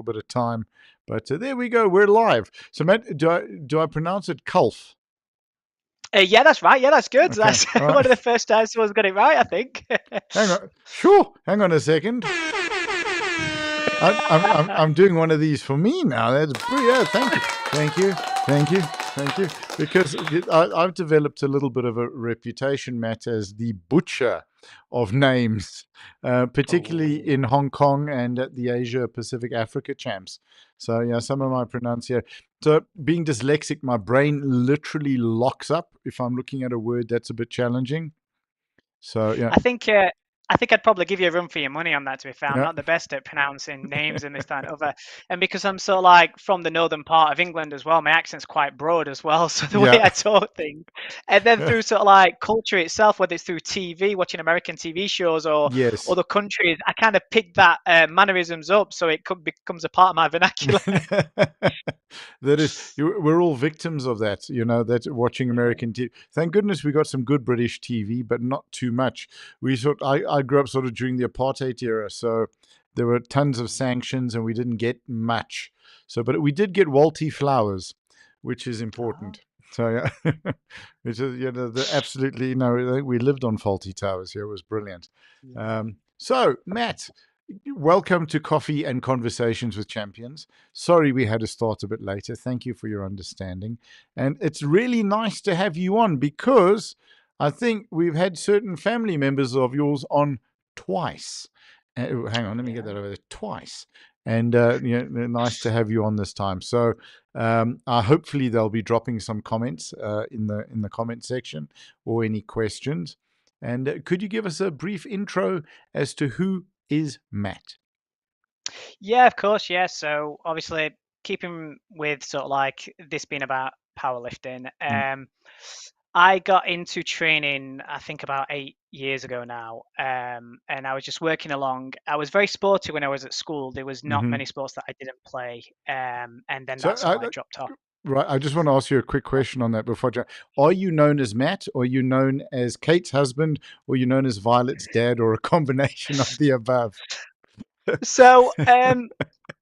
little bit of time. But there we go. We're live. So, Matt, do I pronounce it Culf? Yeah, that's right. Yeah, that's good. Okay. That's All one right. of the first times someone's got it right, I think. Hang on. Sure. Hang on a second. I'm doing one of these for me now. That's yeah. Thank you. Because I've developed a little bit of a reputation, Matt, as the butcher of names, particularly Oh. in Hong Kong and at the Asia Pacific Africa Champs. So yeah, some of my pronunciation. So being dyslexic, my brain literally locks up if I'm looking at a word that's a bit challenging. So yeah, I think I think I'd probably give you a run for your money on that. To be fair, I'm yeah. not the best at pronouncing names and this, that, and other. And because I'm so like from the northern part of England as well, my accent's quite broad as well. So the way Yeah. I talk things, and then through sort of like culture itself, whether it's through TV, watching American TV shows, or Yes. other countries, I kind of pick that mannerisms up, so it becomes a part of my vernacular. That is, we're all victims of that, that watching American TV. Thank goodness we got some good British TV, but not too much. I grew up sort of during the apartheid era, so there were tons of sanctions and we didn't get much. So, but we did get Walty Flowers, which is Oh, important. So yeah, which is absolutely no. We lived on faulty towers here. It was brilliant. yeah. So Matt, welcome to Coffee and Conversations with Champions. Sorry we had to start a bit later. Thank you for your understanding. And it's really nice to have you on because I think we've had certain family members of yours on twice. Hang on, let me get Yeah. that over there. Twice. And nice to have you on this time. So hopefully they'll be dropping some comments in the comment section or any questions. And could you give us a brief intro as to who is Matt? Yeah, of course. Yeah. So obviously, keeping with sort of like this being about powerlifting, Mm. I got into training, I think about 8 years ago now, and I was just working along. I was very sporty when I was at school. There was not Hmm. many sports that I didn't play, and then So, that sort of like dropped off. right, I just want to ask you a quick question on that before. Are you known as Matt, or are you known as Kate's husband, or are you known as Violet's dad, or a combination of the above? So,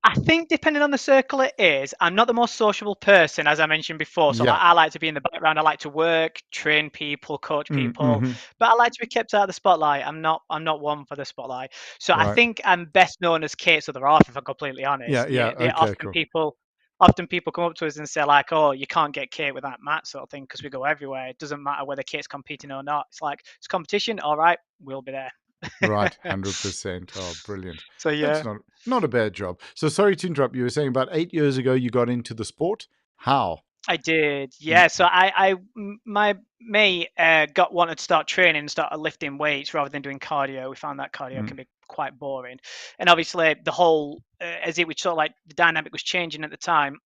I think depending on the circle it is, I'm not the most sociable person, as I mentioned before. So Yeah. like, I like to be in the background. I like to work, train people, coach people, Mm-hmm. but I like to be kept out of the spotlight. I'm not one for the spotlight. So I Right. think I'm best known as Kate's other half, if I'm completely Yeah. honest. Yeah. Yeah, they Okay. often Cool. people come up to us and say like, "Oh, you can't get Kate without Matt," sort of thing, because we go everywhere. It doesn't matter whether Kate's competing or not. It's like it's competition. All right, we'll be there. Right. 100%. Oh, brilliant. So That's yeah. not a bad job. So sorry to interrupt. You were saying about 8 years ago you got into the sport. How? I did, Mm. yeah. So my mate wanted to start training and start lifting weights rather than doing cardio. We found that cardio Mm. can be quite boring, and obviously the whole as it was sort of like the dynamic was changing at the time.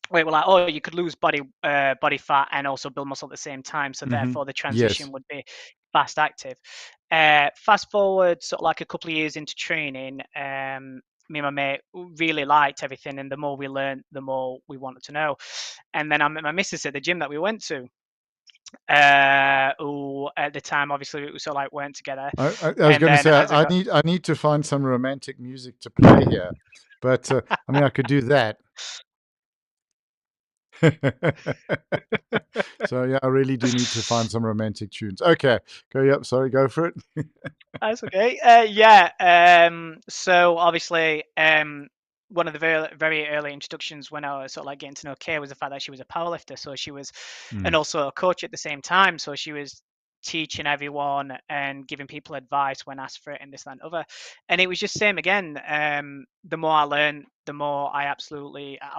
Where we're like, oh, you could lose body fat and also build muscle at the same time, so Mm-hmm. therefore the Yes. transition would be fast active. Fast forward sort of like a couple of years into training, me and my mate really liked everything, and the more we learned, the more we wanted to know. And then I met my missus at the gym that we went to. Who at the time obviously we sort of like weren't together. I was And going to then say as I got I need to find some romantic music to play here, but I mean I could do that. So yeah, I really do need to find some romantic tunes. Okay, go. Yep, sorry, go for it. That's okay. Yeah. So obviously, one of the very early introductions when I was sort of like getting to know Kay was the fact that she was a powerlifter. So she was, and Mm. also a coach at the same time. So she was teaching everyone and giving people advice when asked for it and this, that, and other. And it was just same again. The more I learned, the more I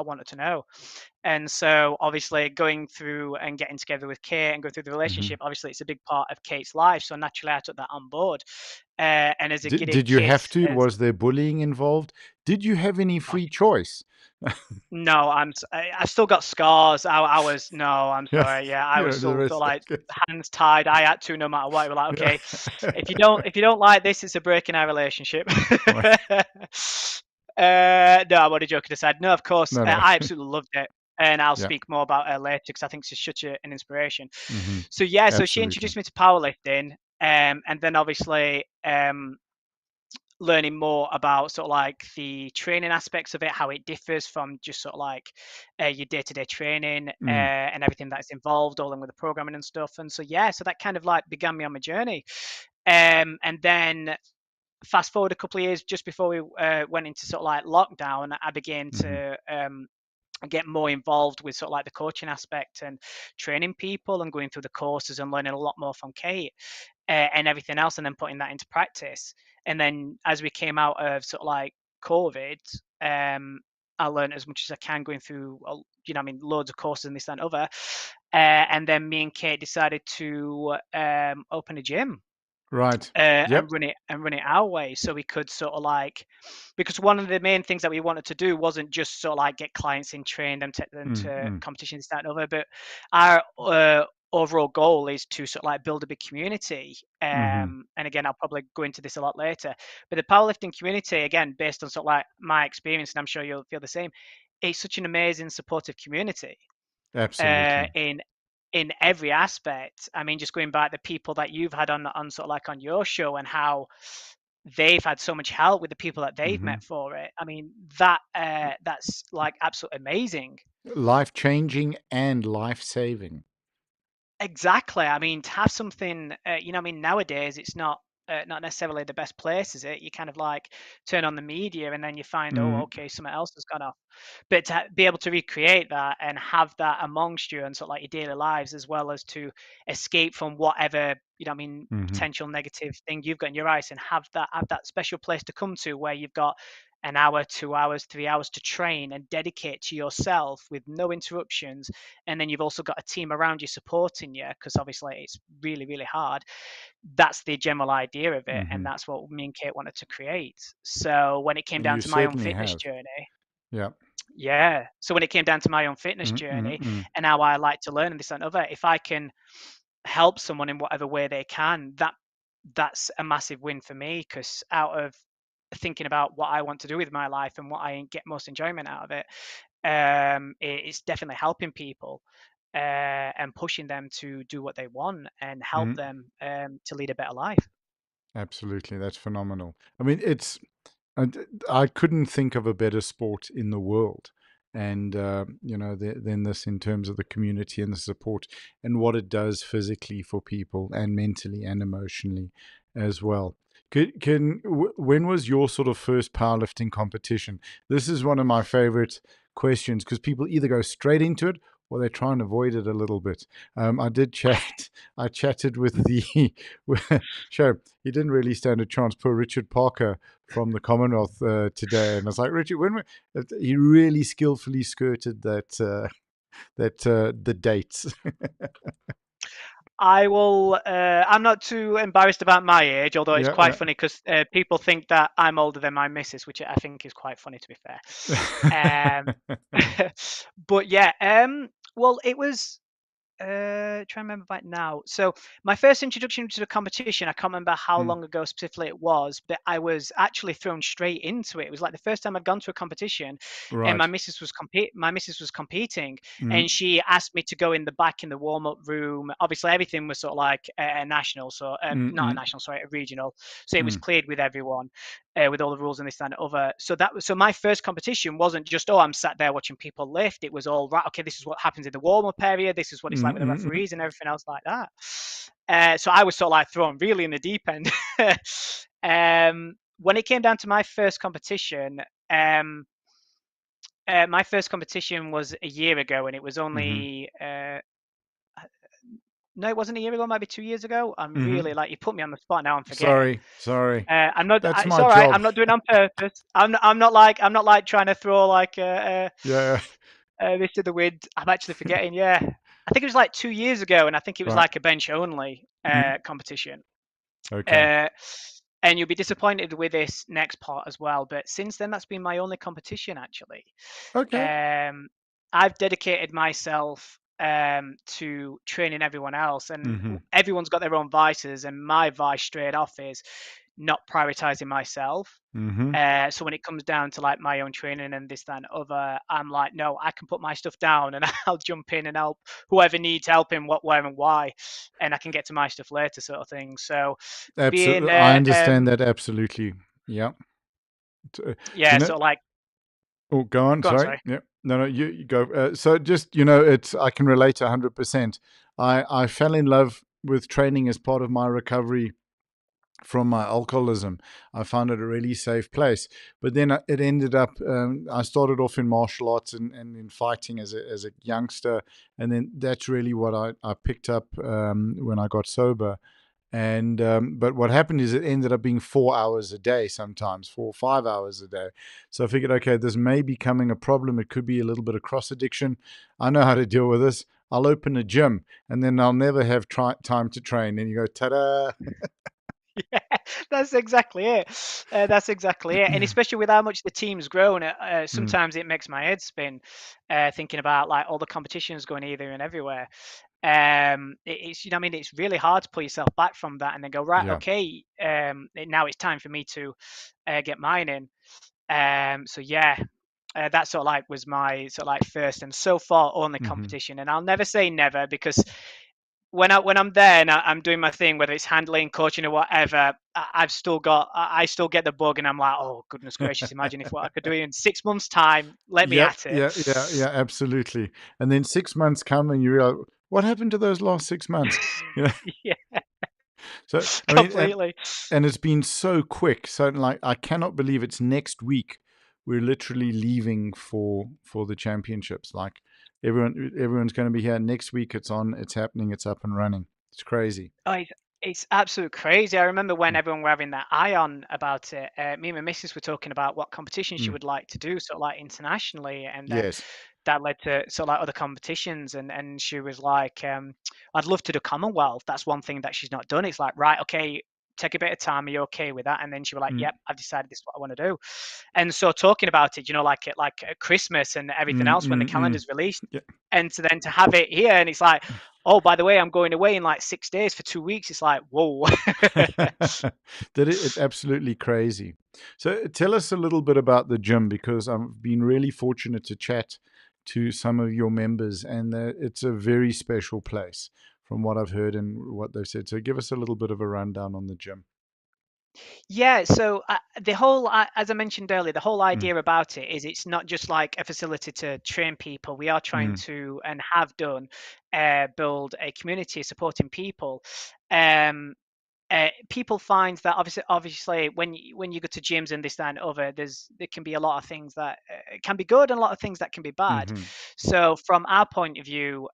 wanted to know. And so obviously going through and getting together with Kate and go through the Hmm. relationship, obviously it's a big part of Kate's life. So naturally I took that on board. And as a giddy Did you kid, have to? as Was there bullying involved? Did you have any oh, free choice? no, I've still got scars. I was no, I'm Yeah, sorry. Yeah, I was yeah, the still sort of rest. like Okay. hands tied. I had to no matter what. We're like, Yeah. okay, if you don't like this, it's a break in our relationship. Right. No, I'm only joking aside. No, of course, No, no. I absolutely loved it, and I'll Yeah. speak more about her later because I think she's such an inspiration. Hmm. So yeah, so she Absolutely. introduced me to powerlifting, and then obviously learning more about sort of like the training aspects of it, how it differs from just sort of like your day-to-day training Mm. and everything that's involved, all in with the programming and stuff. And so yeah, so that kind of like began me on my journey. And then fast forward a couple of years, just before we went into sort of like lockdown, I began Mhm. to get more involved with sort of like the coaching aspect and training people and going through the courses and learning a lot more from Kate and everything else, and then putting that into practice. And then as we came out of sort of like COVID, I learned as much as I can going through, I mean, loads of courses and this that, and other. And then me and Kate decided to open a gym Right. and Yep. run it our way, so we could sort of like, because one of the main things that we wanted to do wasn't just sort of like get clients in, train them, take them Mm, to mm, competitions, that and other, but our overall goal is to sort of like build a big community. mhm, And again, I'll probably go into this a lot later, but the powerlifting community, again, based on sort of like my experience, and I'm sure you'll feel the same, it's such an amazing supportive community absolutely. in every aspect. I mean, just going back the people that you've had on sort of like on your show and how they've had so much help with the people that they've Mhm. met for it. I mean, that's like absolutely amazing. Life-changing and life-saving. Exactly. I mean, to have something, I mean, nowadays it's not necessarily the best place, is it? You kind of like turn on the media and then you find, oh, Mm, okay, something else has gone off. But to be able to recreate that and have that amongst you and sort of like your daily lives, as well as to escape from whatever, I mean, mhm, potential negative thing you've got in your eyes, and have that special place to come to where you've got an hour, 2 hours, 3 hours to train and dedicate to yourself with no interruptions, and then you've also got a team around you supporting you, because obviously it's really really hard. That's the general idea of it, and mhm. that's what me and Kate wanted to create. So when it came And down you to my own certainly fitness have. journey, Yeah. yeah, so when it came down to my own fitness Mm, mm, journey mm. and how I like to learn and this and other, if I can help someone in whatever way they can, that's a massive win for me, because out of thinking about what I want to do with my life and what I get most enjoyment out of it, it's definitely helping people and pushing them to do what they want and help Mm, them to lead a better life. absolutely. That's phenomenal. I mean, and I couldn't think of a better sport in the world. And, than this in terms of the community and the support and what it does physically for people and mentally and emotionally as well. When was your sort of first powerlifting competition? This is one of my favorite questions because people either go straight into it or they try and avoid it a little bit. I did chat. I chatted with the show. He didn't really stand a chance. Poor Richard Parker from the Commonwealth today, and I was like, Richard, he really skillfully skirted the dates. I will. I'm not too embarrassed about my age, although it's quite Yeah, funny because people think that I'm older than my missus, which I think is quite funny, to be fair. yeah. But yeah, well, it was trying to remember back now. So my first introduction to the competition, I can't remember how Mm, long ago specifically it was, but I was actually thrown straight into it. It was like the first time I'd gone to a competition, and right. my missus was competing, Mm, and she asked me to go in the back in the warm up room. Obviously, everything was sort of like a national, so mm, not a mm, national, sorry, a regional. So it was mm, cleared with everyone. With all the rules and this and that other, so my first competition wasn't just, oh, I'm sat there watching people lift. It was all right. Okay, this is what happens in the warm up area. This is what it's like mm, with the mm, mm. referees and everything else like that. So I was sort of like thrown really in the deep end. When it came down to um, my first competition was a year ago, and it was Mhm, only no, it wasn't a year ago. Maybe 2 years ago. I'm mhm. really like, you put me on the spot now. I'm forgetting. Sorry. I'm not. That's It's my all right. job. I'm not doing it on purpose. I'm not like trying to throw like Yeah, this to the wind. I'm actually forgetting. Yeah, I think it was like 2 years ago, and I think it was right. like a bench only Mm, competition. okay. Uh, and you'll be disappointed with this next part as well. But since then, that's been my only competition actually. Okay. Um, I've dedicated myself to training everyone else, and Mhm, everyone's got their own vices. And my vice straight off is not prioritizing myself. mhm. So when it comes down to like my own training and this, that, and other, I'm like, no, I can put my stuff down and I'll jump in and help whoever needs help in what, where, and why, and I can get to my stuff later, sort of thing. So being Absolutely. I understand that absolutely. Yeah. Do you Yeah, know? so like, Oh, go on. go on, Sorry. sorry. Yeah. No, no, you go. So just, it's, I can relate 100%. I fell in love with training as part of my recovery from my alcoholism. I found it a really safe place. But then it ended up, I started off in martial arts and in fighting as a youngster. And then that's really what I picked up when I got sober. And but what happened is it ended up being 4 hours a day, sometimes 4 or 5 hours a day. So I figured, okay, this may be becoming a problem. It could be a little bit of cross addiction. I know how to deal with this. I'll open a gym, and then I'll never have time to train. And you go, ta-da! Yeah, that's exactly it. That's exactly it. And especially with how much the team's grown, Mm, sometimes it makes my head spin, thinking about like all the competitions going either and everywhere. It's, you know, what I mean, it's really hard to pull yourself back from that and then go, right, yeah. okay, now it's time for me to get mine in. So yeah, that sort of like was my sort of like first and so far only Hmm. competition. And I'll never say never, because when I'm there and I'm doing my thing, whether it's handling, coaching, or whatever, I still get the bug, and I'm like, oh goodness gracious, imagine if what I could do in 6 months' time. Let me Yep. at it. Yeah. Yeah. Yeah. Absolutely. And then 6 months come, and you realize, what happened to those last 6 months? You know. Yeah, So I mean, completely. and it's been so quick. So like, I cannot believe it's next week. We're literally leaving for the championships. Like everyone's going to be here next week. It's on. It's happening. It's up and running. It's crazy. Oh, it's absolute crazy. I remember when Mm. everyone were having that eye on about it. Me and my missus were talking about what competitions she Mm. would like to do, sort of like internationally, and then Yes. that led to sort of like other competitions. And she was like, "I'd love to do Commonwealth. That's one thing that she's not done." It's like, right, okay, take a bit of time. Are you okay with that? And then she was like, Mm. "Yep, I've decided this is what I want to do." And so talking about it, you know, like at Christmas and everything Mm. else when the Mm. Mm. calendar's released, Yeah. and to have it here, and it's like, oh, by the way, I'm going away in like 6 days for 2 weeks. It's like, whoa. It's absolutely crazy. So tell us a little bit about the gym, because I've been really fortunate to chat to some of your members, and it's a very special place from what I've heard and what they've said. So give us a little bit of a rundown on the gym. Yeah, so the whole, as I mentioned earlier, the whole Mm. idea about it is it's not just like a facility to train people. We are trying Mm. to, and have done, build a community supporting people. Um, People find that obviously when you go to gyms and this that and other, there can be a lot of things that can be good and a lot of things that can be bad. Mhm. So from our point of view,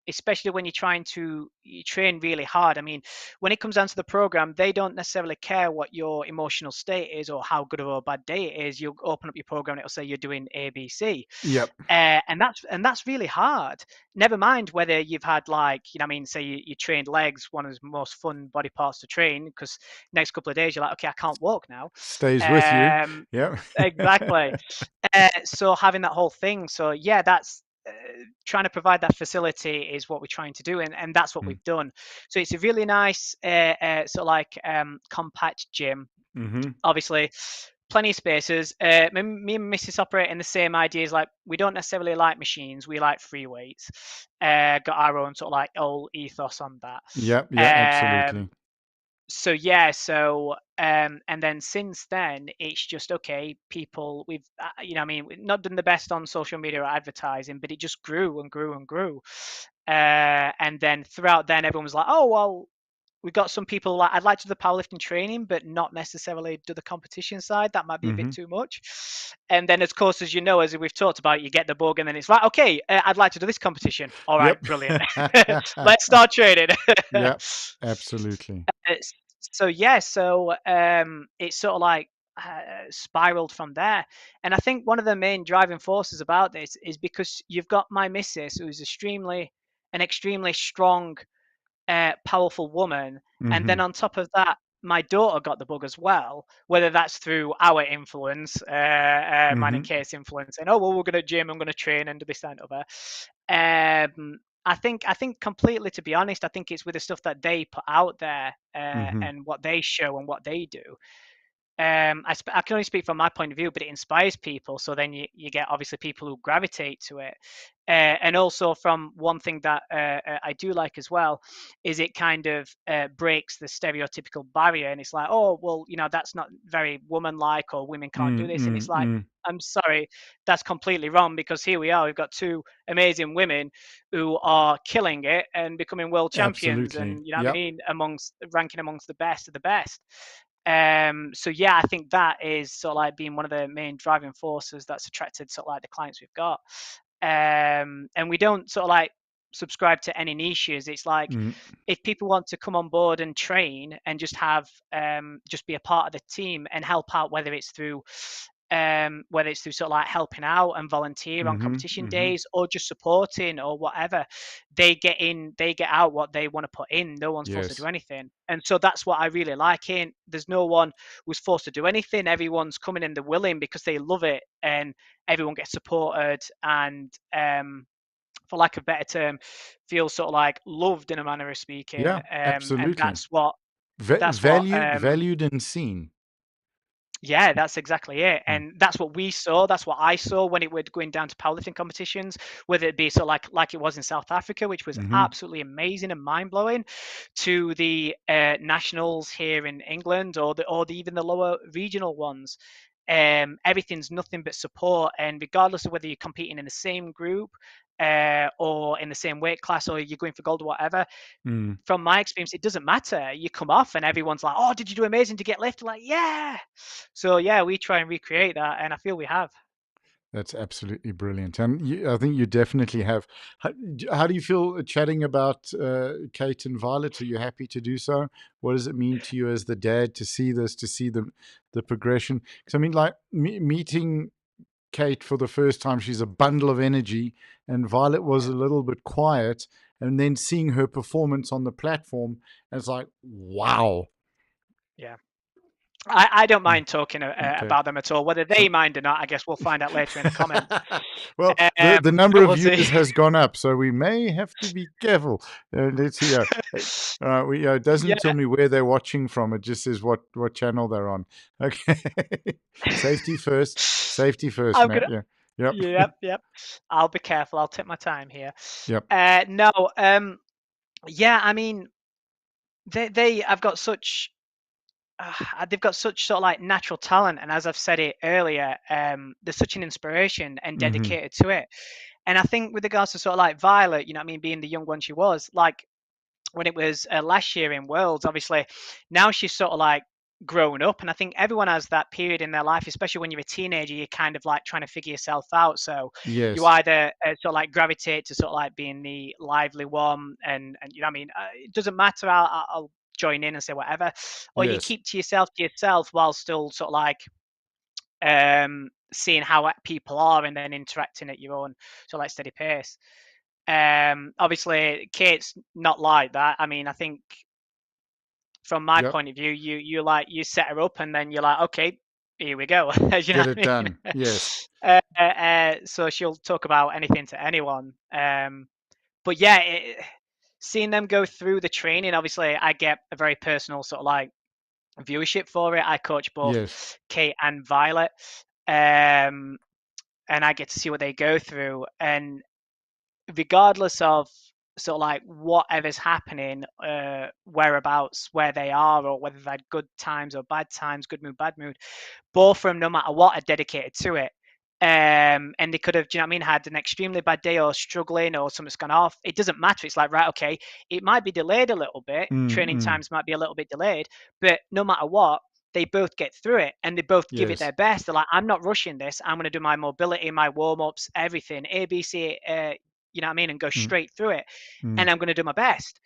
especially when you're trying to you train really hard, I mean, when it comes down to the program, they don't necessarily care what your emotional state is or how good or bad day it is. You'll open up your program and it'll say you're doing ABC, Yep. and that's really hard. Never mind whether you've had, like, you know, what I mean, say you trained legs, one of the most fun body parts to train, because next couple of days you're like, okay, I can't walk now. Stays with you. Um, Yep. exactly. So having that whole thing, so yeah, that's trying to provide that facility is what we're trying to do, and that's what Mm. we've done. So it's a really nice sort of like compact gym, Mhm. obviously plenty of spaces. Me and Mrs. operate in the same ideas. Like, we don't necessarily like machines, we like free weights. Got our own sort of like old ethos on that. Yep. Yeah. um Absolutely. so yeah, so and then since then it's just okay, people, we've you know, I mean, we've not done the best on social media or advertising, but it just grew and grew and grew. And then throughout then everyone was like, oh well, we got some people like, I'd like to do the powerlifting training, but not necessarily do the competition side. That might be a bit Mhm. too much. And then, of course, as you know, as we've talked about, you get the bug, and then it's like, okay, I'd like to do this competition. All right, Yep. brilliant. Let's start training. Yep. Absolutely. It's- so yeah, so it's sort of like spiraled from there. And I think one of the main driving forces about this is because you've got my missus, who's an extremely strong, powerful woman. And then Mhm. on top of that, my daughter got the bug as well, whether that's through our influence, mine and Mhm. Kate's influence, and oh well, we're going to gym, I'm going to train and do this and other. I think completely, to be honest, I think it's with the stuff that they put out there, Mhm. and what they show and what they do. I can only speak from my point of view, but it inspires people. So then you get obviously people who gravitate to it. And also from one thing that I do like as well is it kind of breaks the stereotypical barrier. And it's like, oh, well, that's not very woman-like, or women can't do Mm, this. And mm, it's like, mm. I'm sorry, that's completely wrong, because here we are. We've got two amazing women who are killing it and becoming world champions, Absolutely. and you know what I Yep. mean, amongst ranking amongst the best of the best. So yeah, I think that is sort of like being one of the main driving forces that's attracted sort of like the clients we've got. And we don't sort of like subscribe to any niches. It's like, Mm, if people want to come on board and train and just be a part of the team and help out, whether it's through sort of like helping out and volunteer on mhm, competition mhm. days, or just supporting or whatever, they get out what they want to put in. No one's forced to do Yes. anything. And so that's what I really like in. There's no one who's forced to do anything. Everyone's coming in, they're willing because they love it, and everyone gets supported, and for lack of a better term, feels sort of like loved in a manner of speaking. Yeah, And absolutely. that's what Valued and seen. yeah, that's exactly it. Mm, And that's what we saw. That's what I saw when it would going down to powerlifting competitions, whether it be so like it was in South Africa, which was mhm, absolutely amazing and mind blowing, to the nationals here in England, even the lower regional ones. Everything's nothing but support, and regardless of whether you're competing in the same group, or in the same weight class, or you're going for gold or whatever, mm. from my experience, it doesn't matter. You come off and everyone's like, "Oh, did you do amazing to get lifted?" Like, yeah. So yeah, we try and recreate that, and I feel we have. That's absolutely brilliant, and I think you definitely have. How do you feel chatting about Kate and Violet? Are you happy to do so? What does it mean to you as the dad to see this, to see the progression? Because I mean, like meeting Kate for the first time, she's a bundle of energy, and Violet was Yeah, a little bit quiet, and then seeing her performance on the platform, and it's like, wow. yeah. I don't Mm, mind talking okay. about them at all. Whether they So, mind or not, I guess we'll find out later in the comments. well, Um, the number of we'll see. viewers has gone up, so we may have to be careful. Let's see. It doesn't Yeah, tell me where they're watching from. It just says what channel they're on. Okay. Safety first. Safety first, I'm Matt. gonna. Yeah. Yep. Yep, yep. I'll be careful. I'll take my time here. Yep. No. Yeah. I mean, they. I've got such they've got such sort of like natural talent, and as I've said it earlier, they're such an inspiration and Mm-hmm. dedicated to it. And I think with regards to sort of like Violet, you know what I mean, being the young one she was, like when it was last year in Worlds, obviously now she's sort of like grown up, and I think everyone has that period in their life, especially when you're a teenager. You're kind of like trying to figure yourself out, so you Yes. either sort of like gravitate to sort of like being the lively one, and you know what I mean, it doesn't matter, I'll join in and say whatever, or you Yes. keep to yourself while still sort of like seeing how people are and then interacting at your own sort of like steady pace. Obviously Kate's not like that. I mean, I think from my Yep. point of view, you set her up and then you're like, okay, here we go. You know Get what it I done. mean? Yes. So she'll talk about anything to anyone. But yeah, seeing them go through the training, obviously, I get a very personal sort of like viewership for it. I coach both Yes. Kate and Violet, um, and I get to see what they go through. And regardless of sort of like whatever's happening, whereabouts, where they are, or whether they've had good times or bad times, good mood, bad mood, both of them, no matter what, are dedicated to it. And they could have, do you know what I mean, had an extremely bad day or struggling or something's gone off. It doesn't matter. It's like, right, okay, it might be delayed a little bit. Training Mm-mm. times might be a little bit delayed, but no matter what, they both get through it and they both give it Yes. their best. They're like, I'm not rushing this. I'm going to do my mobility, my warm ups, everything, ABC, you know what I mean, and go Mm, straight through it. mm. And I'm going to do my best.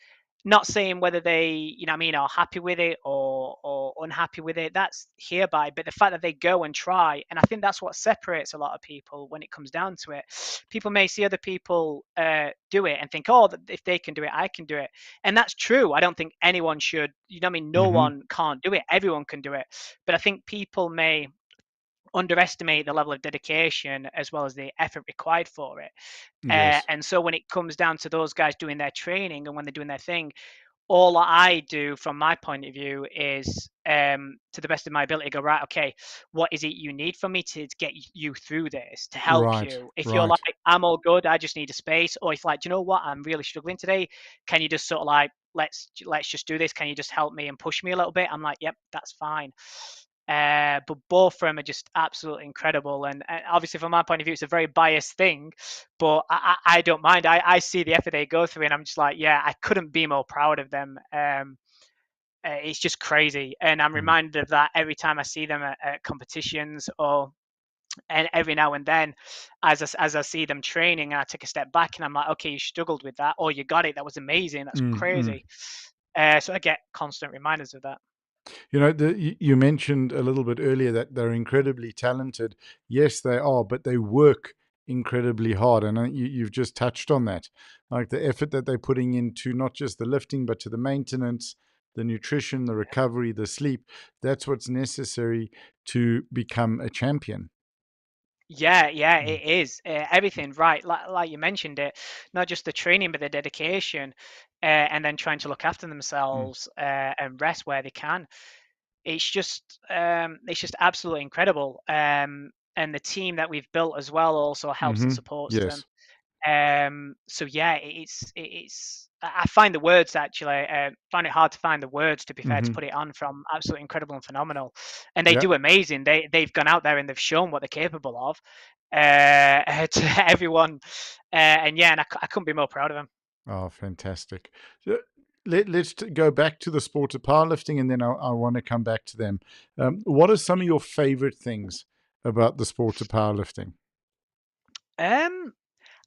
Not saying whether they, you know what I mean, are happy with it or unhappy with it. That's hereby. But the fact that they go and try, and I think that's what separates a lot of people when it comes down to it. People may see other people do it and think, oh, if they can do it, I can do it. And that's true. I don't think anyone should, you know what I mean? No Mm-hmm. one can't do it. Everyone can do it. But I think people may underestimate the level of dedication as well as the effort required for it. Yes. And so when it comes down to those guys doing their training and when they're doing their thing, all I do from my point of view is, to the best of my ability, go, right, okay, what is it you need from me to get you through this, to help Right, you? If you're like, right. I'm all good, I just need a space, or if like, do you know what, I'm really struggling today, can you just sort of like, let's just do this? Can you just help me and push me a little bit? I'm like, yep, that's fine. But both of them are just absolutely incredible, and obviously from my point of view, it's a very biased thing, but I don't mind. I see the effort they go through, and I'm just like, yeah, I couldn't be more proud of them. It's just crazy, and I'm Mm, reminded of that every time I see them at competitions, or and every now and then, as I see them training, and I take a step back, and I'm like, okay, you struggled with that, or you got it. That was amazing. That's mm. crazy. So I get constant reminders of that. You know, you mentioned a little bit earlier that they're incredibly talented. Yes, they are, but they work incredibly hard. And you've just touched on that. Like the effort that they're putting into not just the lifting, but to the maintenance, the nutrition, the recovery, the sleep. That's what's necessary to become a champion. Yeah, yeah, Mm, it is. Everything, right? Like you mentioned it, not just the training, but the dedication, and then trying to look after mm, themselves and rest where they can. It's just absolutely incredible. And the team that we've built as well also helps and mm-hmm. supports them. Yes. So yeah, it's. I find the words actually. Find it hard to find the words, to be fair, to Mm-hmm. put it on, from absolutely incredible and phenomenal. And they Yeah. do amazing. They've gone out there and they've shown what they're capable of, to everyone. And yeah, and I couldn't be more proud of them. Oh, fantastic. So let's go back to the sport of powerlifting, and then I want to come back to them. What are some of your favorite things about the sport of powerlifting? Um,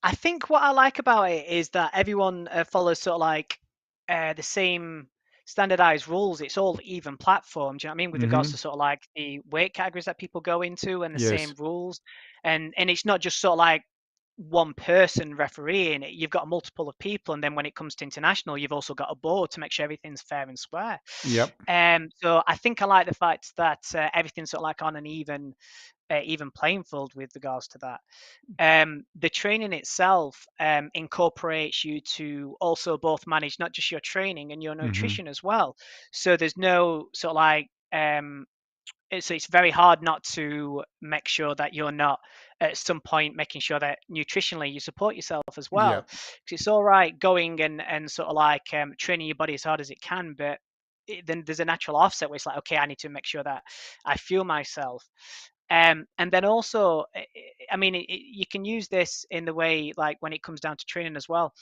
I think what I like about it is that everyone follows sort of like the same standardized rules. It's all even platform. Do you know what I mean? With regards Mm-hmm. to sort of like the weight categories that people go into, and the Yes. same rules, and it's not just sort of like one person refereeing it. You've got a multiple of people, and then when it comes to international, you've also got a board to make sure everything's fair and square. Yep. So I think I like the fact that everything's sort of like on an even playing field with regards to that. The training itself incorporates you to also both manage not just your training and your Mm-hmm. nutrition as well. So there's no sort of like it's very hard not to make sure that you're not at some point making sure that nutritionally you support yourself as well. Yep. Because it's all right going and sort of like training your body as hard as it can, but then there's a natural offset where it's like, okay, I need to make sure that I fuel myself. And then also, I mean, you can use this in the way like when it comes down to training as well,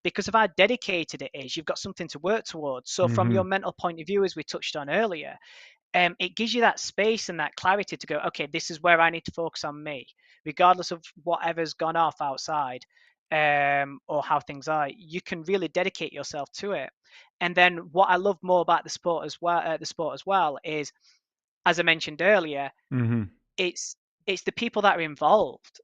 because of how dedicated it is. You've got something to work towards. So from Mm-hmm. your mental point of view, as we touched on earlier, it gives you that space and that clarity to go, okay, this is where I need to focus on me, regardless of whatever's gone off outside, or how things are. You can really dedicate yourself to it. And then what I love more about the sport as well, is, as I mentioned earlier, Mm-hmm. it's it's the people that are involved.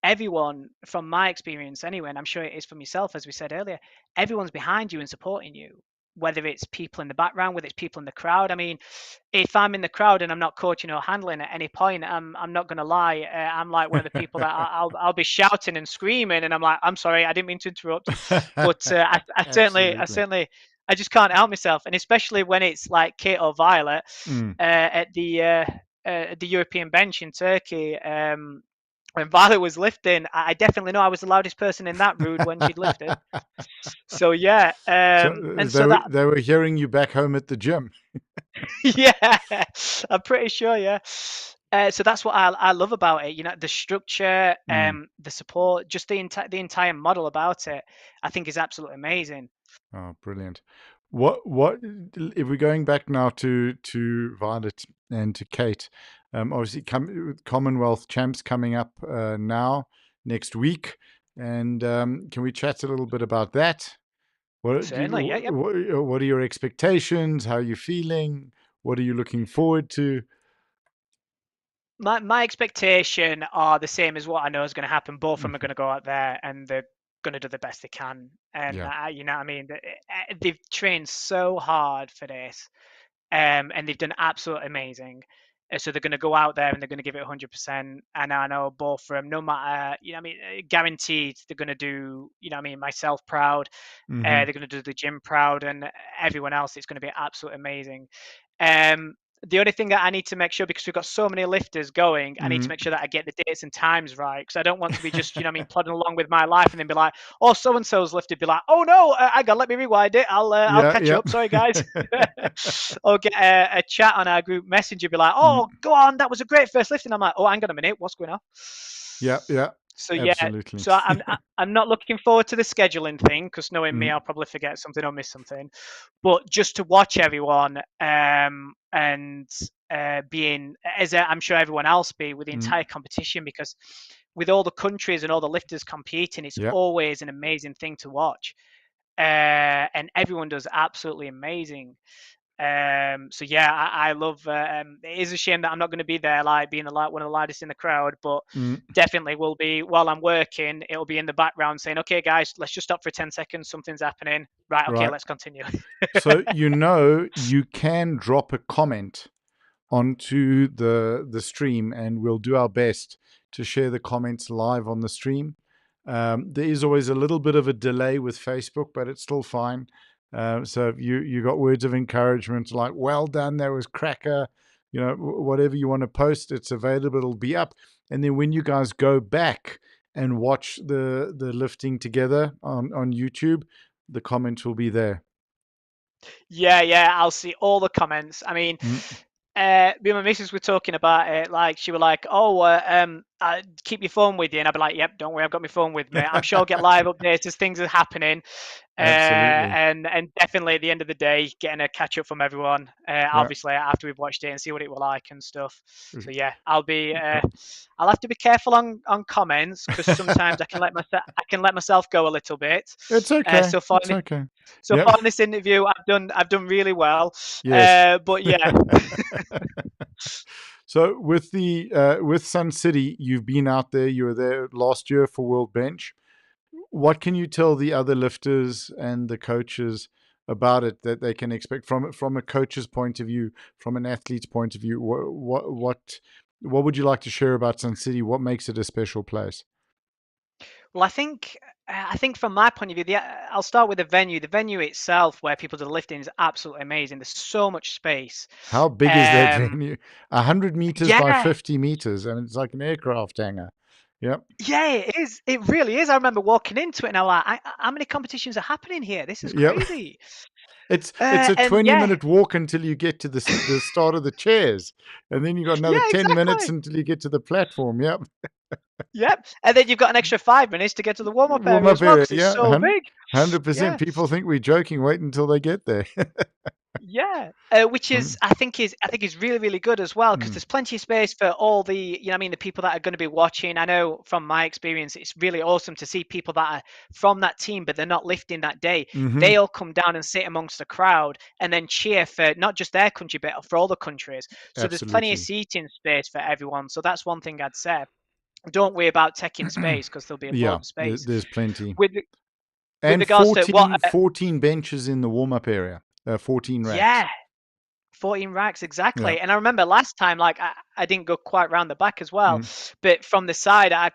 Everyone, from my experience anyway, and I'm sure it is from yourself, as we said earlier, everyone's behind you and supporting you, whether it's people in the background, whether it's people in the crowd. I mean, if I'm in the crowd and I'm not coaching or handling at any point, I'm not going to lie, I'm like one of the people that I'll be shouting and screaming, and I'm like, I'm sorry, I didn't mean to interrupt, but Absolutely. I just can't help myself, and especially when it's like Kate or Violet Mm. at the European bench in Turkey. When Violet was lifting, I definitely know I was the loudest person in that room when she'd lifted. So yeah, So and so that they were hearing you back home at the gym. yeah, I'm pretty sure. Yeah. So that's what I love about it. You know, the structure, Mm. the support, just the entire model about it, I think is absolutely amazing. Oh, brilliant. What if we're going back now to Violet and to Kate? Obviously, Commonwealth champs coming up now next week, and can we chat a little bit about that? Certainly, yeah, yeah. What are your expectations? How are you feeling? What are you looking forward to? My expectation are the same as what I know is going to happen. Both of them are Mhm. going to go out there and they're going to do the best they can. And Yeah. you know what I mean? They've trained so hard for this, and they've done absolutely amazing. So they're going to go out there and they're going to give it 100%. And I know both of them, no matter, guaranteed they're going to do, myself proud. Hmm. They're going to do the gym proud, and everyone else. It's going to be absolutely amazing. Um, the only thing that I need to make sure, because we've got so many lifters going, I need to Hmm. make sure that I get the dates and times right. Because I don't want to be just, plodding along with my life and then be like, oh, so and so's lifted. Be like, oh no, I got let me rewind it. I'll Yeah, catch you yeah. up. Sorry, guys. Or get a chat on our group messenger. Be like, Mm. oh, go on, that was a great first lift. And I'm like, oh, hang on a minute, what's going on? Yeah, yeah. So yeah, Absolutely. so I'm not looking forward to the scheduling thing, because knowing me, Mm. I'll probably forget something or miss something. But just to watch everyone, and being, as I'm sure everyone else be, with the Mm. entire competition, because with all the countries and all the lifters competing, it's Yeah. always an amazing thing to watch. And everyone does absolutely amazing. So yeah, I love. It is a shame that I'm not going to be there, like being one of the loudest in the crowd, but Mm. definitely will be while I'm working. It'll be in the background saying, "Okay, guys, let's just stop for 10 seconds. Something's happening. Right? Okay, Right. let's continue." So you can drop a comment onto the stream, and we'll do our best to share the comments live on the stream. There is always a little bit of a delay with Facebook, but it's still fine. So if you got words of encouragement like "well done," "that was cracker," whatever you want to post, it's available. It'll be up, and then when you guys go back and watch the lifting together on YouTube, the comments will be there. Yeah, I'll see all the comments. I mean, Mm. me and my missus were talking about it. Like, she were like, "Oh, keep your phone with you," and I'd be like, "Yep, don't worry, I've got my phone with me. I'm sure I'll get live updates as things are happening." Absolutely. And definitely at the end of the day, getting a catch up from everyone. Yeah. Obviously after we've watched it and see what it will like and stuff. So yeah, I'll have to be careful on comments, because sometimes I can let myself go a little bit. It's Uh, okay. so far It's okay. so Yep. far in this interview, I've done really well. Yes. But yeah. So with Sun City, you've been out there. You were there last year for World Bench. What can you tell the other lifters and the coaches about it that they can expect from a coach's point of view, from an athlete's point of view? What would you like to share about Sun City? What makes it a special place? Well, I think from my point of view, I'll start with the venue. The venue itself, where people do the lifting, is absolutely amazing. There's so much space. How big is that Um, venue? 100 meters by yeah, 50 meters, and it's like an aircraft hangar. Yep. yeah, it is. It really is. I remember walking into it and I'm like, how many competitions are happening here? This is Yep. crazy. It's a And 20 yeah, minute walk until you get to the start of the chairs. And then you got another yeah, 10 minutes exactly. until you get to the platform. Yep. Yep. And then you've got an extra 5 minutes to get to the warm up Warm area up as well, area. because it's Yeah. so big. 100%. Yeah. People think we're joking. Wait until they get there. Yeah, which Mm. is I think is really really good as well, because Mm. there's plenty of space for all the the people that are going to be watching. I know from my experience, it's really awesome to see people that are from that team, but they're not lifting that day. Hmm. They all come down and sit amongst the crowd and then cheer for not just their country, but for all the countries. So there's plenty of Absolutely. seating space for everyone. So that's one thing I'd say. Don't worry about taking space, because there'll be a load Yeah, of space. there's plenty. With with And regards to what, 14 benches in the warm up area, 14 racks. yeah. 14 racks, Yeah. exactly. And I remember last time, like, I didn't go quite round the back as well, Mm. but from the side, I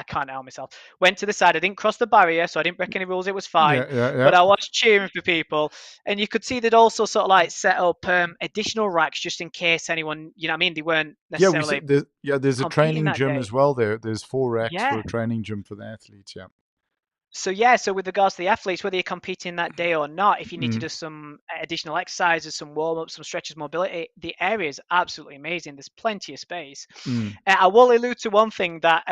can't help myself. Went to the side. I didn't cross the barrier, so I didn't break any rules. It was fine. Yeah, yeah, But yeah. I was cheering for people, and you could see they'd also sort of like set up additional racks just in case anyone, they weren't Yeah, we necessarily said there's a competing training that gym day. as well there. There's 4 racks for Yeah. a training gym for the athletes. Yeah. So with regards to the athletes, whether you're competing that day or not, if you need to Mm. do some additional exercises, some warm ups, some stretches, mobility, the area is absolutely amazing. There's plenty of space. Mm. I will allude to one thing that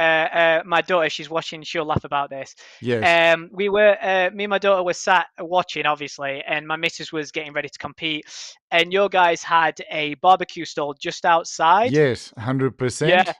my daughter, she's watching, she'll laugh about this. Yes. Me and my daughter were sat watching, obviously, and my missus was getting ready to compete, and your guys had a barbecue stall just outside. Yes, Yeah. 100%.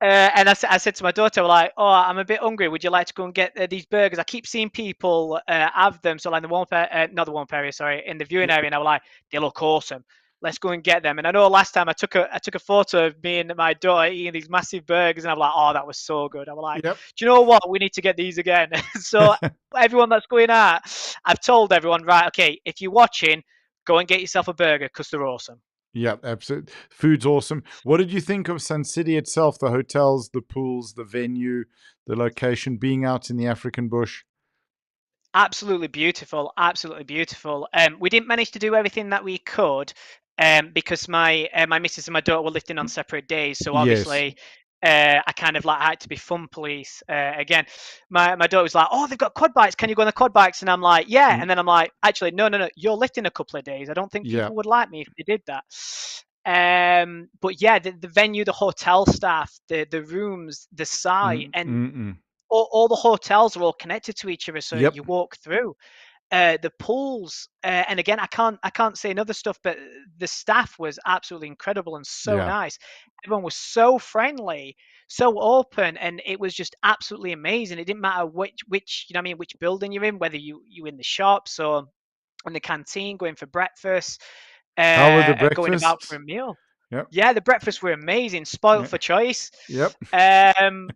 And I said to my daughter, like, "Oh, I'm a bit hungry. Would you like to go and get these burgers? I keep seeing people have them. So like the not the warm area, sorry, in the viewing Yeah. area." And I was like, "They look awesome. Let's go and get them." And I know last time I took a photo of me and my daughter eating these massive burgers, and I'm like, "Oh, that was so good." I was like, Yep. "Do you know what? We need to get these again." So everyone that's going out, I've told everyone, right, okay, if you're watching, go and get yourself a burger, because they're awesome. Yeah, absolutely. Food's awesome. What did you think of Sun City itself? The hotels, the pools, the venue, the location, being out in the African bush? Absolutely beautiful, absolutely beautiful. We didn't manage to do everything that we could, because my missus and my daughter were lifting on separate days. So Yes. obviously, I kind of like had to be fun police again. My daughter was like, "Oh, they've got quad bikes. Can you go on the quad bikes?" And I'm like, "Yeah." Mm, And then I'm like, "Actually, no, no, no. You're lifting a couple of days. I don't think yeah. people would like me if they did that." But yeah, the venue, the hotel staff, the rooms, the site, Mm, and mm, mm. all the hotels are all connected to each other. So Yep. you walk through the pools, and again, I can't say another stuff, but the staff was absolutely incredible and so Yeah. nice. Everyone was so friendly, so open, and it was just absolutely amazing. It didn't matter which you know what I mean, which building you're in, whether you in the shops or in the canteen going for breakfast, How were the going about for breakfasts? a meal. Yep. Yeah, the breakfasts were amazing, spoilt Yeah. for choice. Yep. Um,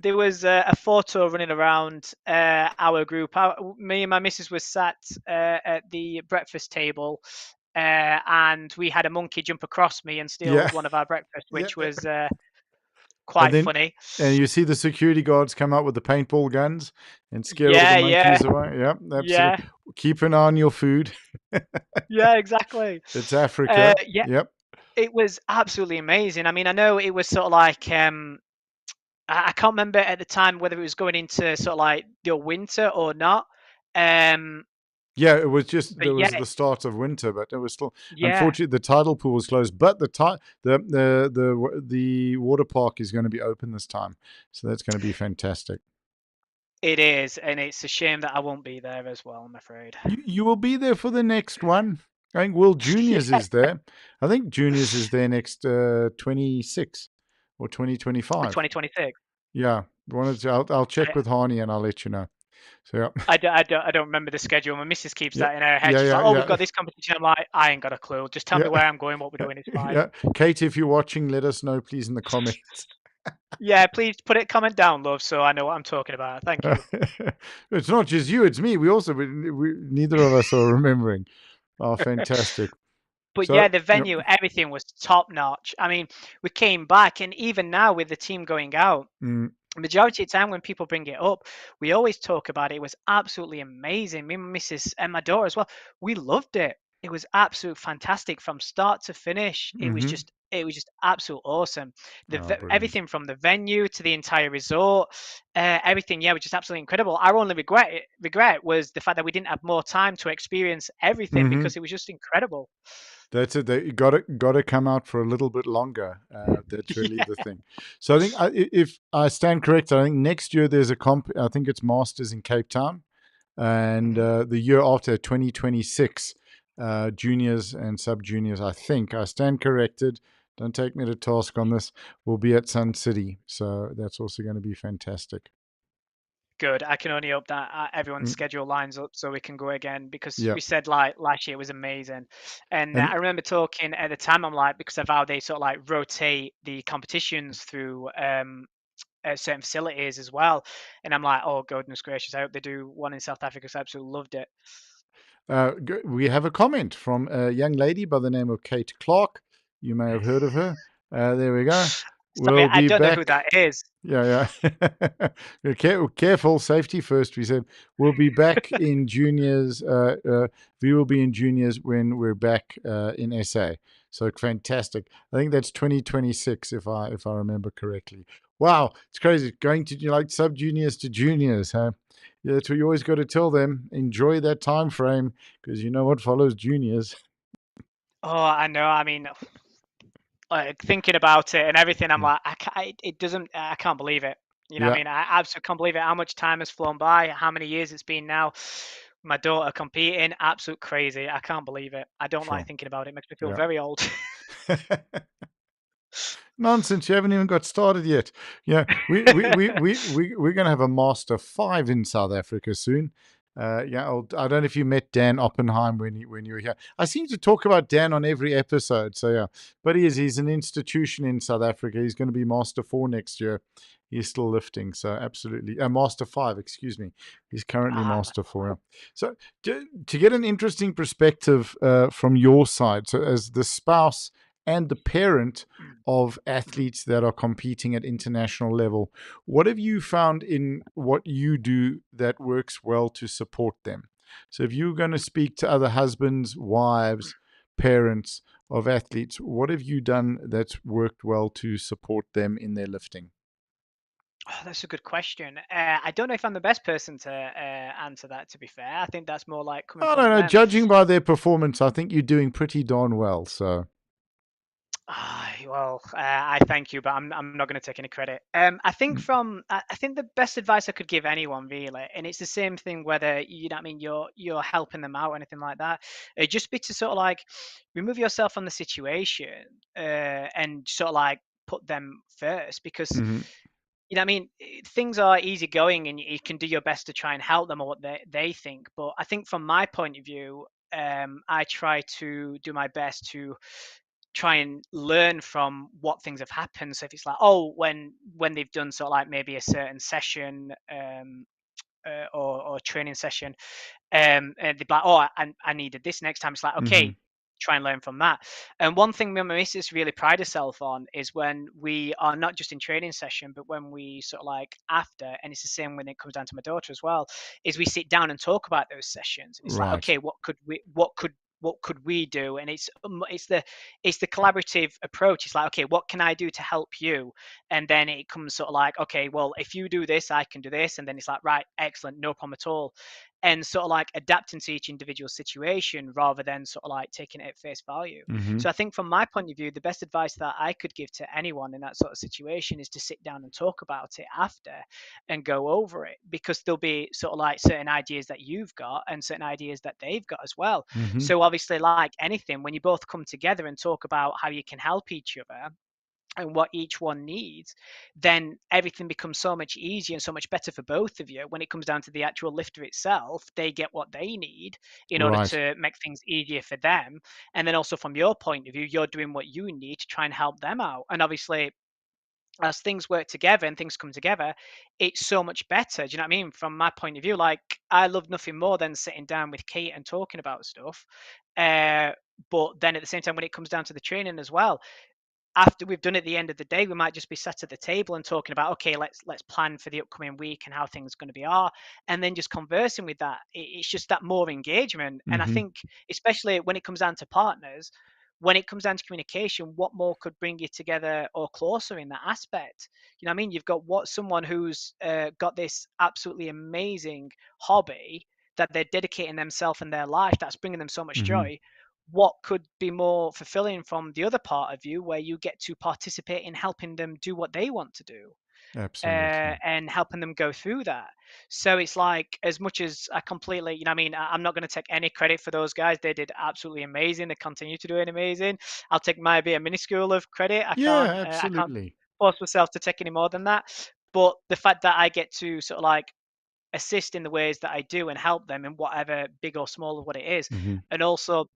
there was a photo running around our group. Me and my missus was sat at the breakfast table, and we had a monkey jump across me and steal Yeah. one of our breakfast, Yeah. which was And quite then funny. and you see the security guards come out with the paintball guns and scare all the Yeah, yeah, monkeys away. Yep, yeah, absolutely. Keep an eye on your food. yeah, exactly. It's Africa. Yeah, Yep. it was absolutely amazing. I mean, I know it was sort of like I can't remember at the time whether it was going into sort of like the winter or not. Um, Yeah, it was just but there yeah, was the start of winter, but it was still yeah, unfortunately the tidal pool was closed. But the water park is going to be open this time, so that's going to be fantastic. it is, and it's a shame that I won't be there as well, I'm afraid. You will be there for the next one. I think World Juniors Yeah, is there. I think Juniors is there next 26 or 2025. 2026. Yeah, I'll check I with Harney and I'll let you know. So yeah, I don't remember the schedule. My missus keeps yeah, that in her head. yeah, She's yeah, like, "Oh, we've yeah, got this competition." I'm like, "I ain't got a clue. Just tell me yeah, where I'm going, what we're doing. It's fine." yeah. Kate, if you're watching, let us know, please, in the comments. Yeah, please put it comment down, love, so I know what I'm talking about. Thank you. It's not just you; it's me. Neither of us are remembering. Oh, fantastic! But So, yeah, the yep. venue, everything was top notch. I mean, we came back, and even now with the team going out, Mm, majority of the time when people bring it up, we always talk about it. It was absolutely amazing. Me and my missus and my daughter as well. We loved it. It was absolute fantastic from start to finish. mm-hmm. It was just absolute awesome. Oh, brilliant. Everything from the venue to the entire resort, everything, yeah, was just absolutely incredible. Our only regret was the fact that we didn't have more time to experience everything Mm-hmm. because it was just incredible. That's it. They got to come out for a little bit longer. That's really Yeah. the thing. So I think if I stand correct, I think next year there's a comp. I think it's Masters in Cape Town, and Mhm. the year after 2026, juniors and sub juniors. I think I stand corrected. Don't take me to task on this. Will be at Sun City, so that's also going to be fantastic. Good. I can only hope that everyone's Mm, schedule lines up so we can go again because yeah, we said like last year was amazing, and and I remember talking at the time. I'm like because of how they sort of like rotate the competitions through certain facilities as well, and I'm like, oh goodness gracious, I hope they do one in South Africa. 'Cause I absolutely loved it. we have a comment from a young lady by the name of Kate Clark. You may have heard of her. There we go. Sorry, We'll I be don't know who back. that is. Yeah, yeah. Careful, safety first. We said we'll be back in juniors. We will be in juniors when we're back in SA. So fantastic. I think that's 2026, if I remember correctly. Wow, it's crazy going to like sub juniors to juniors, huh? Yeah, that's what you always got to tell them. Enjoy that time frame because you know what follows juniors. Oh, I know. I mean, like thinking about it and everything, I'm Mm. like, it doesn't, I can't believe it. You know what Yeah, I mean? I absolutely can't believe it. How much time has flown by, how many years it's been now. My daughter competing, absolute crazy. I can't believe it. I don't like sure. thinking about it. It makes me feel Yeah. very old. Nonsense! You haven't even got started yet. Yeah, we're going to have a Master 5 in South Africa soon. Yeah, I don't know if you met Dan Oppenheim when you were here. I seem to talk about Dan on every episode. So yeah, but he's an institution in South Africa. He's going to be Master 4 next year, he's still lifting. So absolutely, Master 5, excuse me. He's currently Ah, Master 4. Yeah. So to get an interesting perspective from your side, so as the spouse and the parent of mhm. athletes that are competing at international level, what have you found in what you do that works well to support them? So if you're going to speak to other husbands, wives, parents of athletes, what have you done that's worked well to support them in their lifting? Oh, that's a good question. I don't know if I'm the best person to answer that. To be fair, I think that's more like coming I don't from know. them. Judging by their performance, I think you're doing pretty darn well. So, Well, I thank you, but I'm not going to take any credit. I think mm, from I think the best advice I could give anyone really, and it's the same thing whether you know what I mean you're helping them out or anything like that. It just be to sort of like remove yourself from the situation and sort of like put them first because hmm, you know what I mean things are easy going and you can do your best to try and help them or what they think. But I think from my point of view, I try to do my best to try and learn from what things have happened. So if it's like, oh, when they've done sort of like maybe a certain session or training session, and they're like, oh, I needed this next time. It's like, hmm, okay, try and learn from that. And one thing me and my missus really pride herself on is when we are not just in training session, but when we sort of like after, and it's the same when it comes down to my daughter as well, is we sit down and talk about those sessions. And it's like, right. okay, what could we do? And it's the collaborative approach. It's like, okay, what can I do to help you? And then it comes sort of like, okay, well, if you do this, I can do this. And then it's like, right, excellent, no problem at all, and sort of like adapting to each individual situation rather than sort of like taking it at face value. Hmm, So I think from my point of view, the best advice that I could give to anyone in that sort of situation is to sit down and talk about it after and go over it, because there'll be sort of like certain ideas that you've got and certain ideas that they've got as well. hmm, So obviously, like anything, when you both come together and talk about how you can help each other and what each one needs, then everything becomes so much easier and so much better for both of you. When it comes down to the actual lifter itself, they get what they need in order right. to make things easier for them. And then also from your point of view, you're doing what you need to try and help them out. And obviously, as things work together and things come together, it's so much better. Do you know what I mean? From my point of view, like I love nothing more than sitting down with Kate and talking about stuff. Uh, but then at the same time, when it comes down to the training as well, after we've done it at the end of the day, we might just be sat at the table and talking about, okay, let's plan for the upcoming week and how things are going to be are, and then just conversing with that. It's just that more engagement. And I Hmm, think, especially when it comes down to partners, when it comes down to communication, what more could bring you together or closer in that aspect? You know what I mean? You've got someone who's got this absolutely amazing hobby that they're dedicating themselves and their life that's bringing them so much hmm, joy. What could be more fulfilling from the other part of you where you get to participate in helping them do what they want to do, absolutely. and helping them go through that. So it's like, as much as I completely, you know, what I mean, I'm not going to take any credit for those guys. They did absolutely amazing. They continue to do it amazing. I'll take maybe a minuscule of credit. Yeah, I can't absolutely. force myself to take any more than that. But the fact that I get to sort of like assist in the ways that I do and help them in whatever big or small of what it is, Hmm, and also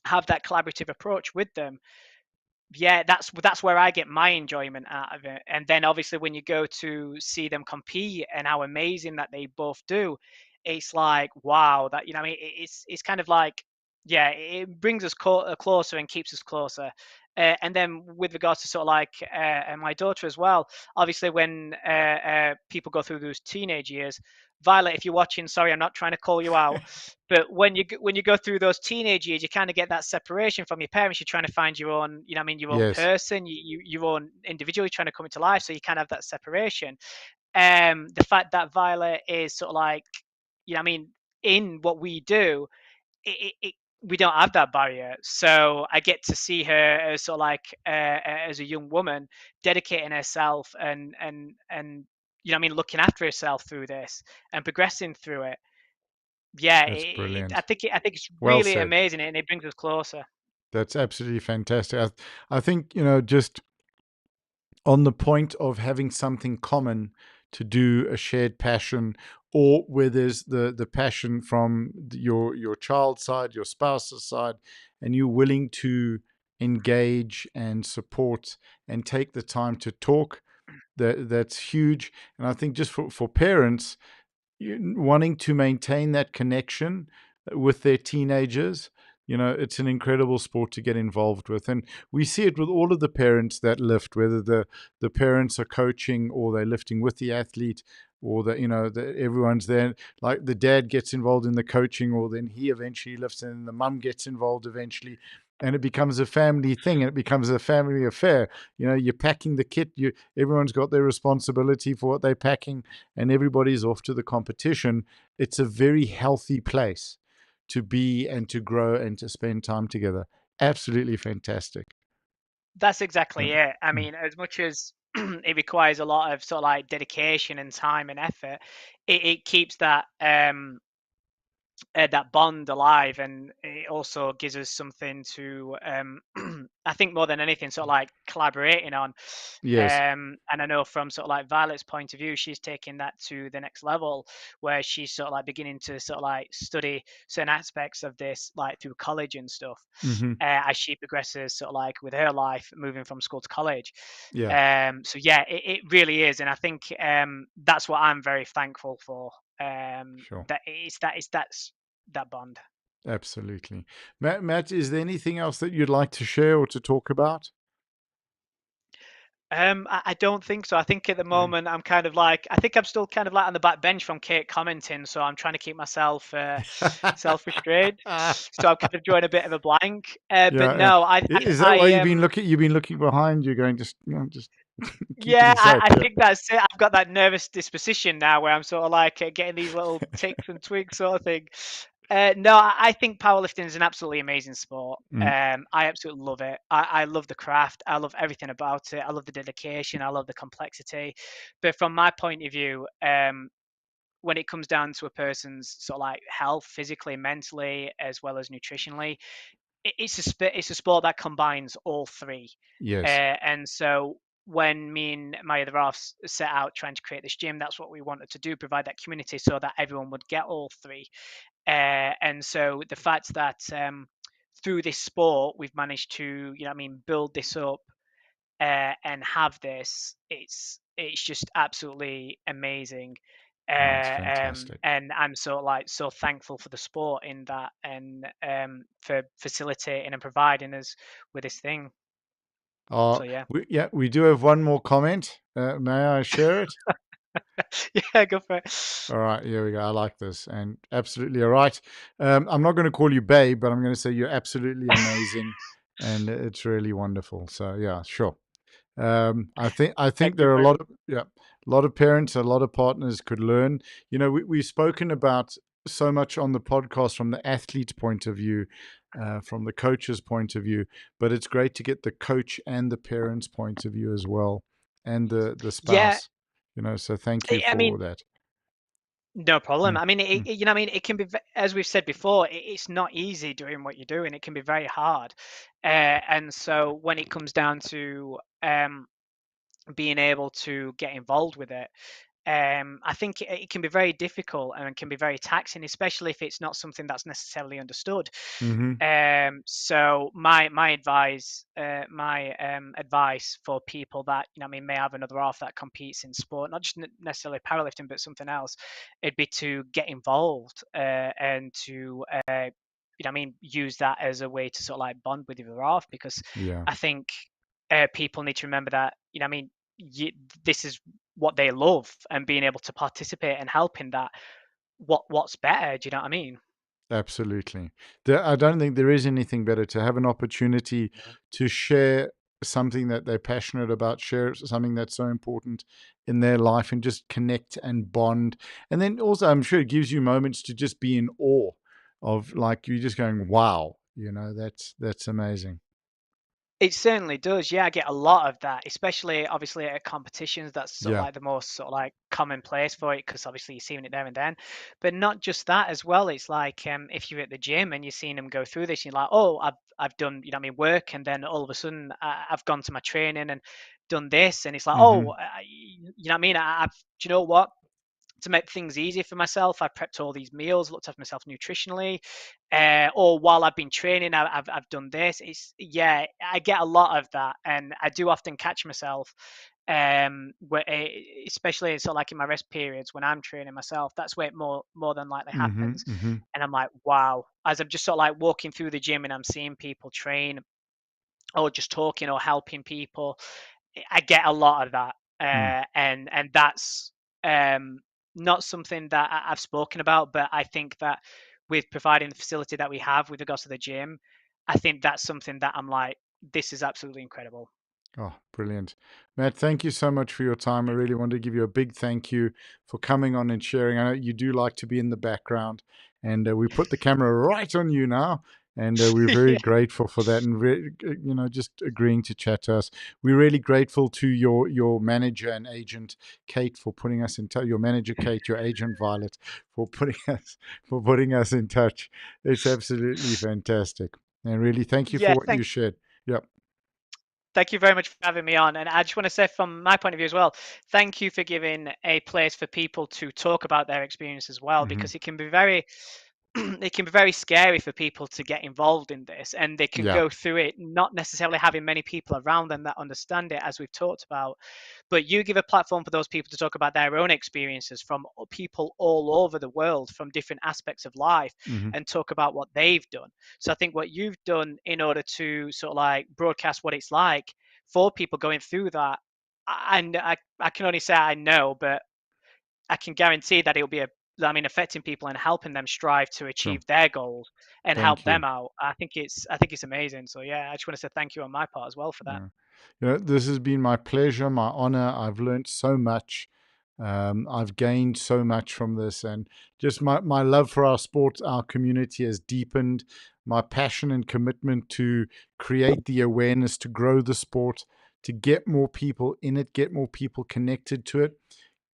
have that collaborative approach with them. Yeah, that's where I get my enjoyment out of it. And then obviously when you go to see them compete and how amazing that they both do, it's like wow, that you know, what I mean, it's kind of like yeah, it brings us closer and keeps us closer. And then with regards to sort of like and my daughter as well, obviously when people go through those teenage years, Violet, if you're watching, sorry, I'm not trying to call you out, but when you go through those teenage years, you kind of get that separation from your parents. You're trying to find your own, you know, what I mean, your own yes. person, your own individual. You're trying to come into life, so you kind of have that separation. The fact that Violet is sort of like, you know, what I mean, in what we do, we don't have that barrier. So I get to see her as sort of like as a young woman dedicating herself and you know, what I mean, looking after herself through this and progressing through it. Yeah, That's brilliant. I think it's Well really said. amazing, and it brings us closer. That's absolutely fantastic. I think, just on the point of having something common to do, a shared passion, or where there's the passion from your child's side, your spouse's side, and you're willing to engage and support and take the time to talk. that's huge. And I think just for parents, wanting to maintain that connection with their teenagers. It's an incredible sport to get involved with, and we see it with all of the parents that lift, whether the parents are coaching or they're lifting with the athlete, or that everyone's there. Like the dad gets involved in the coaching, or then he eventually lifts, and the mum gets involved eventually, and it becomes a family thing, and it becomes a family affair. You're packing the kit. Everyone's got their responsibility for what they're packing, and everybody's off to the competition. It's a very healthy place to be and to grow and to spend time together. Absolutely fantastic. That's Yeah. exactly it. I Mm. mean, as much as it requires a lot of sort of like dedication and time and effort, it keeps that bond alive, and it also gives us something to I think more than anything sort of like collaborating on. Yes. And I know from sort of like Violet's point of view, she's taking that to the next level, where she's sort of like beginning to sort of like study certain aspects of this like through college and stuff, Hmm. as she progresses sort of like with her life moving from school to college. Yeah. So yeah, it really is, and I think that's what I'm very thankful for. Sure. That's that bond. Absolutely. Matt, is there anything else that you'd like to share or to talk about? I don't think so. I think at the Okay. moment I'm kind of like I think I'm still kind of like on the back bench from Kate commenting, so I'm trying to keep myself self-restrained. So I'm kind of drawing a bit of a blank. But Yeah, yeah. no, Is that why you've been looking behind? You're going, just keeping yeah, safe. I Yeah. think that's it. I've got that nervous disposition now where I'm sort of like getting these little ticks and twigs sort of thing. No, I think powerlifting is an absolutely amazing sport. Mm. I absolutely love it. I love the craft. I love everything about it. I love the dedication. I love the complexity. But from my point of view, when it comes down to a person's sort of like health, physically, mentally, as well as nutritionally, it's a sport that combines all three. Yes. And so when me and my other half set out trying to create this gym, that's what we wanted to do, provide that community so that everyone would get all three. And so the fact that through this sport we've managed to, build this up and have this, it's just absolutely amazing. Oh, it's fantastic. And I'm so like so thankful for the sport in that, and for facilitating and providing us with this thing. Uh, So yeah. we do have one more comment. May I share it? Yeah, go for it. All right, here we go. I like this, and absolutely all right. I'm not going to call you babe, but I'm going to say you're absolutely amazing, and it's really wonderful. So yeah, sure. I think Thank you there are a very lot much. of a lot of parents, a lot of partners could learn. We've spoken about so much on the podcast from the athlete's point of view, from the coach's point of view, but it's great to get the coach and the parents' point of view as well, and the Yeah, spouse. So thank you I for mean, that. no problem. Mm, I mean, mm, it can be, as we've said before, it's not easy doing what you're doing. It can be very hard. And so when it comes down to being able to get involved with it, I think it can be very difficult and can be very taxing, especially if it's not something that's necessarily understood. mhm. So my advice for people that may have another half that competes in sport, not just necessarily powerlifting, but something else, it'd be to get involved and to use that as a way to sort of like bond with your other half, because Yeah, I think people need to remember that you, this is what they love, and being able to participate and help in that. What's better? Do you know what I mean? absolutely. I don't think there is anything better to have an opportunity to share something that they're passionate about, share something that's so important in their life, and just connect and bond. And then also, I'm sure it gives you moments to just be in awe of, like, you just going, wow, that's amazing. It certainly does. Yeah, I get a lot of that, especially obviously at competitions. That's sort of Yeah. like the most sort of like commonplace for it, because obviously you're seeing it there and then. But not just that as well. It's like if you're at the gym and you're seeing them go through this, you're like, oh, I've done work, and then all of a sudden I've gone to my training and done this, and it's like, Hmm. oh, I've do you know what? To make things easier for myself, I've prepped all these meals, looked after myself nutritionally, or while I've been training, I've done this. It's, yeah, I get a lot of that, and I do often catch myself. especially sort of like in my rest periods when I'm training myself, that's where it more than likely Mm-hmm. happens. Mm-hmm. And I'm like, wow, as I'm just sort of like walking through the gym and I'm seeing people train or just talking or helping people, I get a lot of that, Mm. and that's um, not something that I've spoken about, but I think that with providing the facility that we have with regards to the gym, I think that's something that I'm like, this is absolutely incredible. Oh, brilliant. Matt, thank you so much for your time. I really want to give you a big thank you for coming on and sharing. I know you do like to be in the background, and we put the camera right on you now, and we're very Yeah, grateful for that. And just agreeing to chat to us. We're really grateful to your manager and agent Kate for putting us in touch. Your manager Kate, your agent Violet for putting us in touch. It's absolutely fantastic, and really thank you for yeah. what you shared. Yep. Thank you very much for having me on. And I just want to say, from my point of view as well, thank you for giving a place for people to talk about their experience as well, Hmm. because it can be very it can be very scary for people to get involved in this, and they can Yeah. go through it not necessarily having many people around them that understand it, as we've talked about. But you give a platform for those people to talk about their own experiences from people all over the world, from different aspects of life, Hmm. and talk about what they've done. So I think what you've done in order to sort of like broadcast what it's like for people going through that, and I can only say I know, but I can guarantee that it'll be affecting people and helping them strive to Sure. achieve their goals and help Thank you. them out. I think it's amazing. So yeah, I just want to say thank you on my part as well for that. Yeah. This has been my pleasure, my honor. I've learned so much. I've gained so much from this, and just my love for our sport, our community has deepened. My passion and commitment to create the awareness, to grow the sport, to get more people in it, get more people connected to it,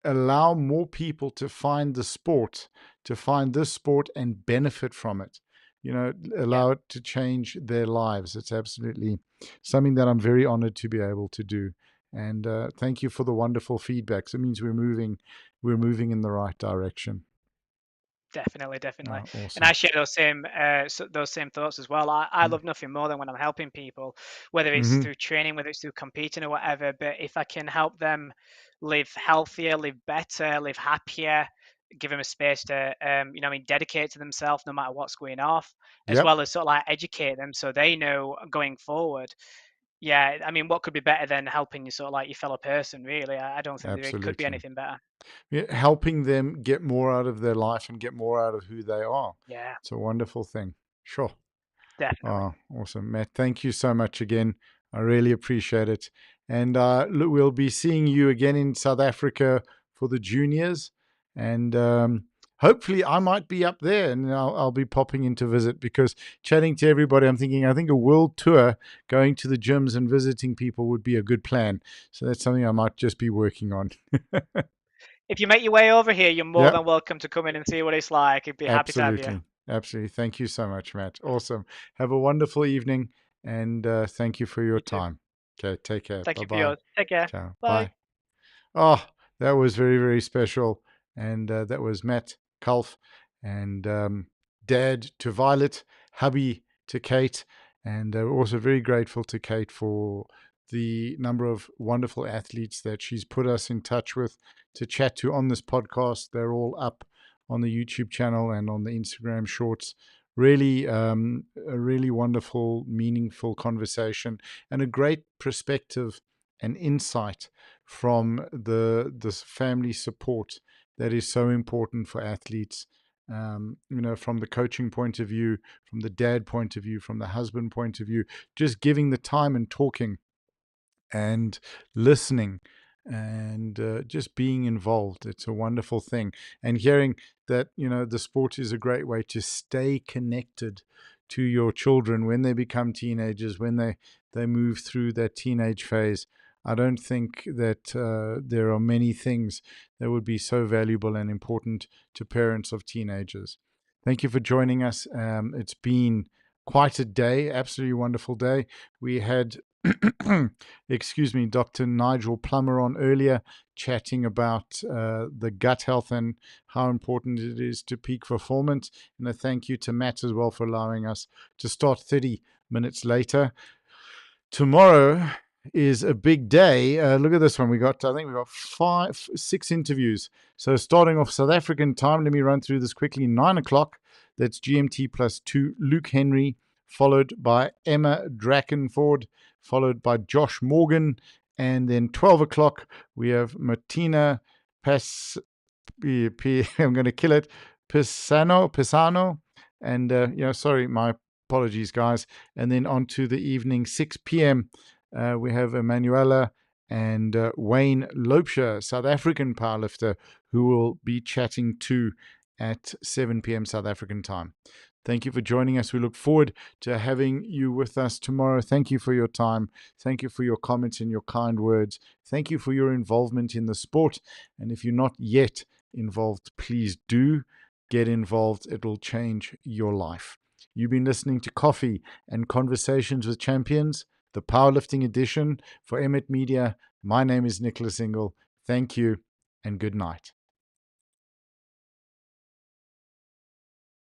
allow more people to find the sport, to find this sport and benefit from it. Yeah, Allow it to change their lives. It's absolutely something that I'm very honored to be able to do. And thank you for the wonderful feedback. It means we're moving in the right direction. definitely, definitely. And I Awesome. share those same thoughts as well. I Mm. love nothing more than when I'm helping people, whether it's Mm-hmm. through training, whether it's through competing or whatever. But if I can help them live healthier, live better, live happier, give them a space to, dedicate to themselves no matter what's going off, as Yep. well as sort of like educate them so they know going forward. Yeah, I mean, what could be better than helping you sort of like your fellow person, really? I don't think there could be Absolutely. anything better. Yeah, helping them get more out of their life and get more out of who they are. Yeah, It's a wonderful thing. Sure. definitely. Oh, awesome, Matt. Thank you so much again. I really appreciate it. And look, we'll be seeing you again in South Africa for the juniors. And hopefully, I might be up there and I'll be popping in to visit because chatting to everybody, I think a world tour going to the gyms and visiting people would be a good plan. So that's something I might just be working on. If you make your way over here, you're more Yep. than welcome to come in and see what it's like. I'd be happy to have you. Absolutely. Absolutely. Thank you so much, Matt. Awesome. Have a wonderful evening and thank you for your You too. time. Okay. Take care. Thank Bye you for bye. yours. Take care. Ciao. Bye. Bye. Oh, that was very, very special. And that was Matt Culf and dad to Violet, hubby to Kate. And we're also very grateful to Kate for the number of wonderful athletes that she's put us in touch with to chat to on this podcast. They're all up on the YouTube channel and on the Instagram shorts. Really, a really wonderful, meaningful conversation and a great perspective and insight from this family support that is so important for athletes. From the coaching point of view, from the dad point of view, from the husband point of view, just giving the time and talking and listening and just being involved. It's a wonderful thing. And hearing that, the sport is a great way to stay connected to your children when they become teenagers, when they move through that teenage phase. I don't think that there are many things that would be so valuable and important to parents of teenagers. Thank you for joining us. It's been quite a day, absolutely wonderful day. We had excuse me, Dr. Nigel Plummer on earlier, chatting about the gut health and how important it is to peak performance. And a thank you to Matt as well for allowing us to start 30 minutes later. Tomorrow, is a big day. Look at this one. I think we got six interviews. So starting off South African time, let me run through this quickly. 9 o'clock, that's GMT +2. Luke Henry, followed by Emma Drakenford, followed by Josh Morgan, and then 12 o'clock we have Martina Pas. I'm going to kill it. Pisano, and sorry, my apologies, guys. And then on to the evening, 6 p.m. We have Emanuela and Wayne Lopesha, South African powerlifter, who will be chatting to at 7 p.m. South African time. Thank you for joining us. We look forward to having you with us tomorrow. Thank you for your time. Thank you for your comments and your kind words. Thank you for your involvement in the sport. And if you're not yet involved, please do get involved. It will change your life. You've been listening to Coffee and Conversations with Champions, the powerlifting edition for Emmet Media. My name is Nicholas Ingle. Thank you and good night.